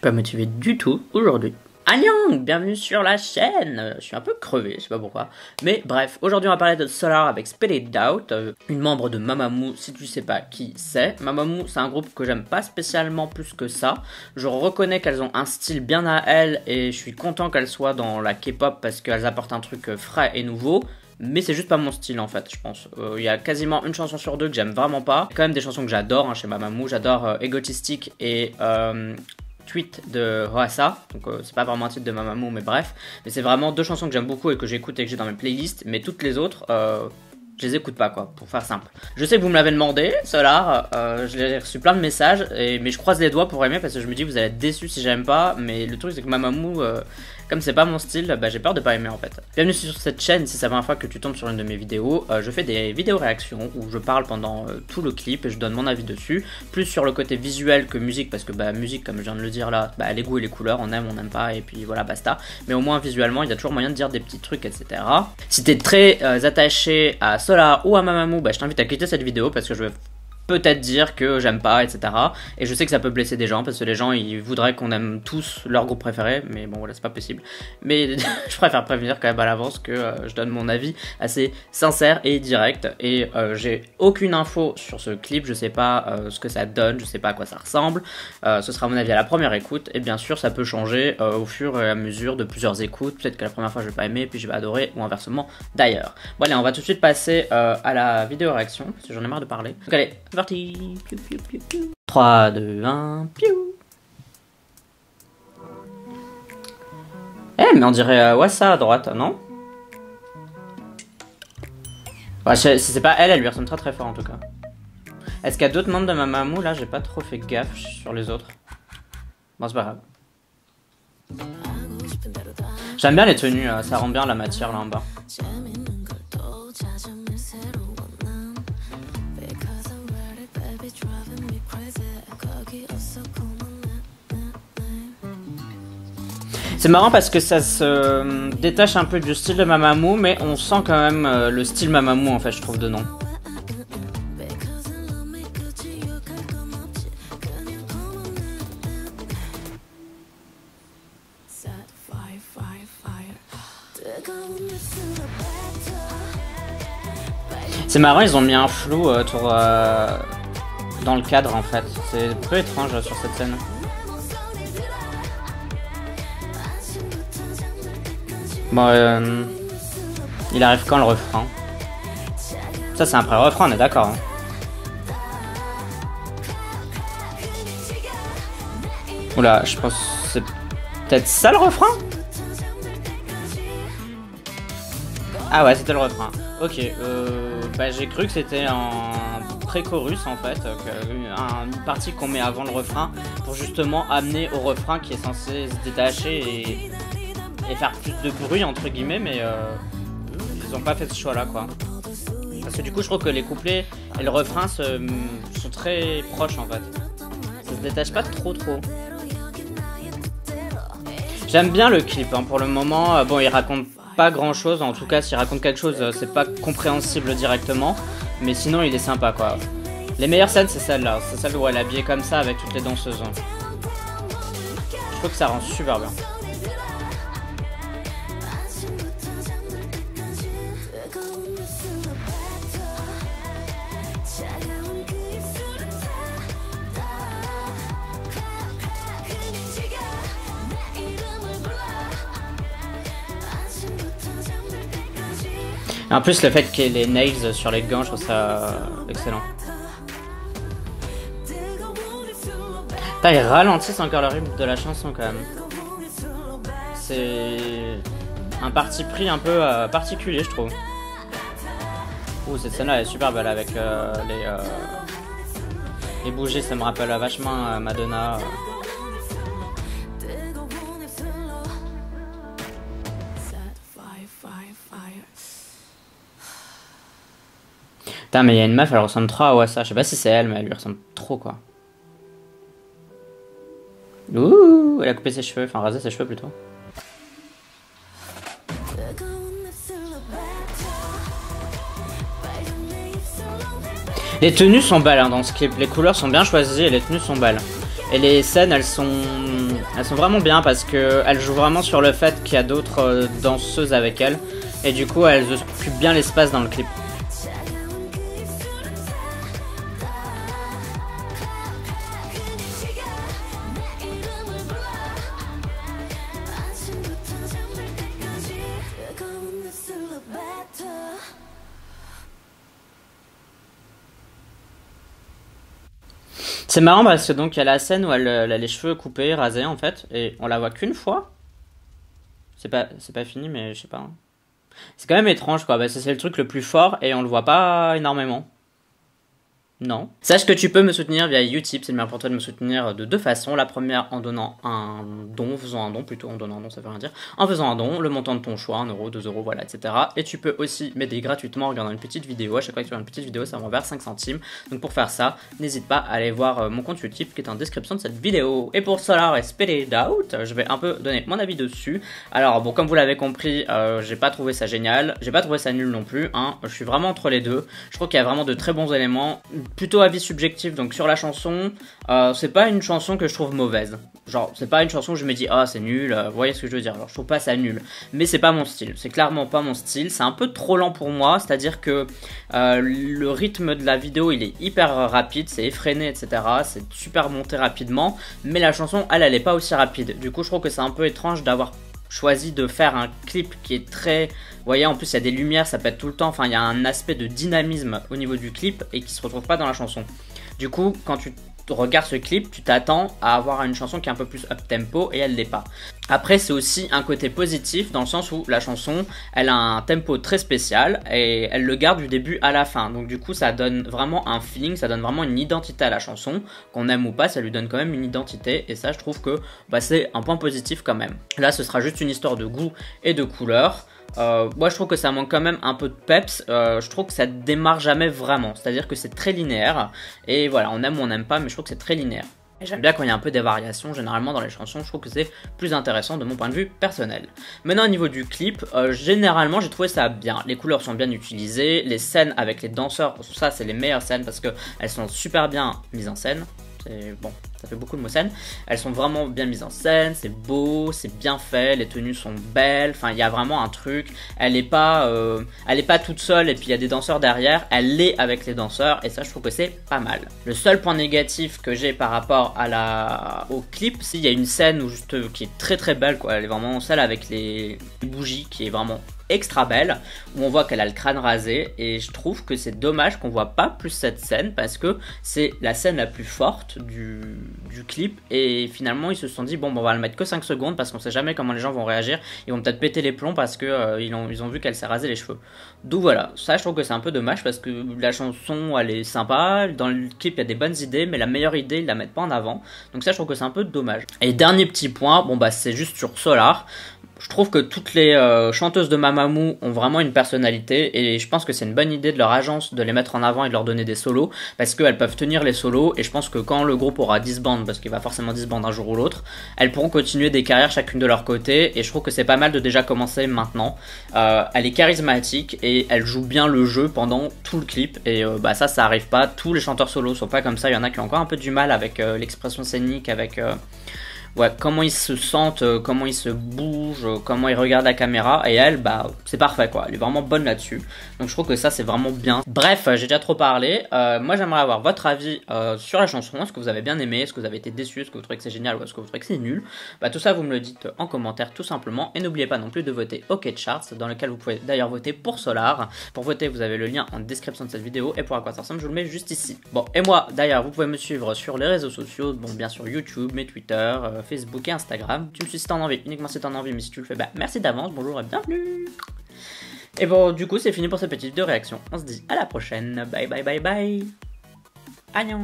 pas motivé du tout aujourd'hui. Annyeong, bienvenue sur la chaîne. Je suis un peu crevé, je sais pas pourquoi. Mais bref, aujourd'hui on va parler de Solar avec Spell It Out, une membre de Mamamoo, si tu sais pas qui c'est. Mamamoo, c'est un groupe que j'aime pas spécialement plus que ça. Je reconnais qu'elles ont un style bien à elles et je suis content qu'elles soient dans la K-pop parce qu'elles apportent un truc frais et nouveau. Mais c'est juste pas mon style en fait, je pense. Il y a quasiment une chanson sur deux que j'aime vraiment pas. Il y a quand même des chansons que j'adore chez Mamamoo. J'adore Egotistic et Tweet de Hoasa. Donc c'est pas vraiment un titre de Mamamoo, mais bref. Mais c'est vraiment deux chansons que j'aime beaucoup et que j'écoute et que j'ai dans mes playlists. Mais toutes les autres, je les écoute pas quoi, pour faire simple. Je sais que vous me l'avez demandé, Solar. J'ai reçu plein de messages, mais je croise les doigts pour aimer parce que je me dis vous allez être déçus si j'aime pas. Mais le truc c'est que Mamamoo, comme c'est pas mon style, j'ai peur de pas aimer en fait. Bienvenue sur cette chaîne, si c'est la première fois que tu tombes sur une de mes vidéos. Je fais des vidéos réactions où je parle pendant tout le clip et je donne mon avis dessus. Plus sur le côté visuel que musique, parce que musique, comme je viens de le dire là, les goûts et les couleurs, on aime, on n'aime pas, et puis voilà, basta. Mais au moins visuellement, il y a toujours moyen de dire des petits trucs, etc. Si t'es très attaché à Solar ou à Mamamoo, je t'invite à quitter cette vidéo parce que je vais peut-être dire que j'aime pas, etc. Et je sais que ça peut blesser des gens, parce que les gens, ils voudraient qu'on aime tous leur groupe préféré, mais bon, voilà, c'est pas possible. Mais je préfère prévenir quand même à l'avance que je donne mon avis assez sincère et direct. Et j'ai aucune info sur ce clip, je sais pas ce que ça donne, je sais pas à quoi ça ressemble. Ce sera mon avis à la première écoute, et bien sûr, ça peut changer au fur et à mesure de plusieurs écoutes. Peut-être que la première fois, je vais pas aimer, puis je vais adorer, ou inversement, d'ailleurs. Bon, allez, on va tout de suite passer à la vidéo réaction, parce que j'en ai marre de parler. Donc allez, c'est parti. 3, 2, 1, piou. Mais on dirait Hoasa à droite, non? Ouais, si c'est pas elle, elle lui ressemble très très fort en tout cas. Est-ce qu'il y a d'autres membres de Mamamoo? Là, j'ai pas trop fait gaffe sur les autres. Bon, c'est pas grave. J'aime bien les tenues, ça rend bien la matière là en bas. C'est marrant parce que ça se détache un peu du style de Mamamoo, mais on sent quand même le style Mamamoo en fait, je trouve, dedans. C'est marrant, ils ont mis un flou autour dans le cadre en fait. C'est un peu étrange sur cette scène. Bon, il arrive quand le refrain? Ça c'est un pré-refrain, on est d'accord. Hein. Oula, je pense que c'est peut-être ça le refrain? Ah ouais, c'était le refrain. Ok, j'ai cru que c'était en pré-chorus en fait, une partie qu'on met avant le refrain pour justement amener au refrain qui est censé se détacher et faire plus de bruit entre guillemets, mais ils ont pas fait ce choix là quoi. Parce que du coup je trouve que les couplets et le refrain sont très proches en fait. Ça se détache pas trop. J'aime bien le clip hein, pour le moment. Bon, il raconte pas grand chose, en tout cas s'il raconte quelque chose c'est pas compréhensible directement, mais sinon il est sympa quoi. Les meilleures scènes c'est celle-là, c'est celle où elle est habillée comme ça avec toutes les danseuses. Je trouve que ça rend super bien. En plus, le fait qu'il y ait les nails sur les gants, je trouve ça excellent. Putain, ils ralentissent encore le rythme de la chanson quand même. C'est un parti pris un peu particulier, je trouve. Ouh, cette scène-là est super belle avec les bougies, ça me rappelle vachement Madonna. Putain, mais il y a une meuf, elle ressemble trop à Hoasa. Je sais pas si c'est elle, mais elle lui ressemble trop quoi. Ouh, elle a coupé ses cheveux, enfin rasé ses cheveux plutôt. Les tenues sont belles hein, dans ce clip, les couleurs sont bien choisies et les tenues sont belles. Et les scènes, elles sont Elles sont vraiment bien parce qu'elles jouent vraiment sur le fait qu'il y a d'autres danseuses avec elles. Et du coup, elles occupent bien l'espace dans le clip. C'est marrant parce que donc il y a la scène où elle a les cheveux coupés, rasés en fait, et on la voit qu'une fois. C'est pas fini, mais je sais pas. C'est quand même étrange quoi, parce que c'est le truc le plus fort et on le voit pas énormément. Non. Sache que tu peux me soutenir via Utip, c'est le meilleur pour toi de me soutenir de deux façons. La première en donnant un don, en faisant un don, plutôt en donnant un don, ça veut rien dire. En faisant un don, le montant de ton choix, 1 euro, 2 euros, voilà, etc. Et tu peux aussi m'aider gratuitement en regardant une petite vidéo. À chaque fois que tu regardes une petite vidéo, ça m'en vers 5 centimes. Donc pour faire ça, n'hésite pas à aller voir mon compte Utip qui est en description de cette vidéo. Et pour Solar et Spell It Out, je vais un peu donner mon avis dessus. Alors bon, comme vous l'avez compris, j'ai pas trouvé ça génial, j'ai pas trouvé ça nul non plus, hein. Je suis vraiment entre les deux. Je trouve qu'il y a vraiment de très bons éléments. Plutôt avis subjectif, donc sur la chanson, c'est pas une chanson que je trouve mauvaise. Genre, c'est pas une chanson où je me dis, ah, c'est nul, vous voyez ce que je veux dire. Alors, je trouve pas ça nul, mais c'est pas mon style, c'est clairement pas mon style. C'est un peu trop lent pour moi, c'est-à-dire que le rythme de la vidéo il est hyper rapide, c'est effréné, etc. C'est super monté rapidement, mais la chanson, elle est pas aussi rapide. Du coup, je trouve que c'est un peu étrange d'avoir choisi de faire un clip qui est très... Vous voyez, en plus, il y a des lumières, ça pète tout le temps. Enfin, il y a un aspect de dynamisme au niveau du clip et qui se retrouve pas dans la chanson. Du coup, quand tu regardes ce clip, tu t'attends à avoir une chanson qui est un peu plus up-tempo et elle l'est pas. Après, c'est aussi un côté positif dans le sens où la chanson, elle a un tempo très spécial et elle le garde du début à la fin. Donc du coup, ça donne vraiment un feeling, ça donne vraiment une identité à la chanson. Qu'on aime ou pas, ça lui donne quand même une identité et ça, je trouve que bah, c'est un point positif quand même. Là, ce sera juste une histoire de goût et de couleur. Moi je trouve que ça manque quand même un peu de peps, je trouve que ça démarre jamais vraiment, c'est-à-dire que c'est très linéaire, et voilà, on aime ou on n'aime pas, mais je trouve que c'est très linéaire. Et j'aime bien quand il y a un peu des variations, généralement dans les chansons, je trouve que c'est plus intéressant de mon point de vue personnel. Maintenant au niveau du clip, généralement j'ai trouvé ça bien, les couleurs sont bien utilisées, les scènes avec les danseurs, ça c'est les meilleures scènes parce qu'elles sont super bien mises en scène. Bon, ça fait beaucoup de mots scène. Elles sont vraiment bien mises en scène, c'est beau, c'est bien fait, les tenues sont belles, enfin il y a vraiment un truc. Elle est pas toute seule et puis il y a des danseurs derrière, elle est avec les danseurs et ça je trouve que c'est pas mal. Le seul point négatif que j'ai par rapport au clip, c'est qu'il y a une scène où qui est très très belle quoi, elle est vraiment celle avec les bougies qui est vraiment extra belle, où on voit qu'elle a le crâne rasé et je trouve que c'est dommage qu'on voit pas plus cette scène parce que c'est la scène la plus forte du clip et finalement ils se sont dit bon on va le mettre que 5 secondes parce qu'on sait jamais comment les gens vont réagir, ils vont peut-être péter les plombs parce que ils ont vu qu'elle s'est rasé les cheveux. Donc voilà, ça je trouve que c'est un peu dommage parce que la chanson elle est sympa, dans le clip il y a des bonnes idées mais la meilleure idée ils la mettent pas en avant, donc ça je trouve que c'est un peu dommage. Et dernier petit point, bon bah c'est juste sur Solar. Je trouve que toutes les chanteuses de Mamamoo ont vraiment une personnalité et je pense que c'est une bonne idée de leur agence de les mettre en avant et de leur donner des solos parce qu'elles peuvent tenir les solos et je pense que quand le groupe aura disband, parce qu'il va forcément disband un jour ou l'autre, elles pourront continuer des carrières chacune de leur côté et je trouve que c'est pas mal de déjà commencer maintenant. Elle est charismatique et elle joue bien le jeu pendant tout le clip et bah ça arrive pas, tous les chanteurs solos sont pas comme ça, il y en a qui ont encore un peu du mal avec l'expression scénique, avec... ouais, comment ils se sentent, comment ils se bougent, comment ils regardent la caméra, et elle, bah, c'est parfait quoi, elle est vraiment bonne là-dessus, donc je trouve que ça c'est vraiment bien. Bref, j'ai déjà trop parlé, moi j'aimerais avoir votre avis sur la chanson, est-ce que vous avez bien aimé, est-ce que vous avez été déçu, est-ce que vous trouvez que c'est génial ou est-ce que vous trouvez que c'est nul, bah tout ça vous me le dites en commentaire tout simplement, et n'oubliez pas non plus de voter OK Charts, dans lequel vous pouvez d'ailleurs voter pour Solar. Pour voter vous avez le lien en description de cette vidéo, et pour à quoi ça ressemble je vous le mets juste ici. Bon, et moi d'ailleurs vous pouvez me suivre sur les réseaux sociaux, bon bien sûr YouTube, mais Twitter, Facebook et Instagram. Tu me suis si t'en as envie, uniquement si t'en as envie, mais si tu le fais, bah merci d'avance, bonjour et bienvenue. Et bon, du coup, c'est fini pour cette petite vidéo réaction. On se dit à la prochaine. Bye bye bye bye. Annyeong.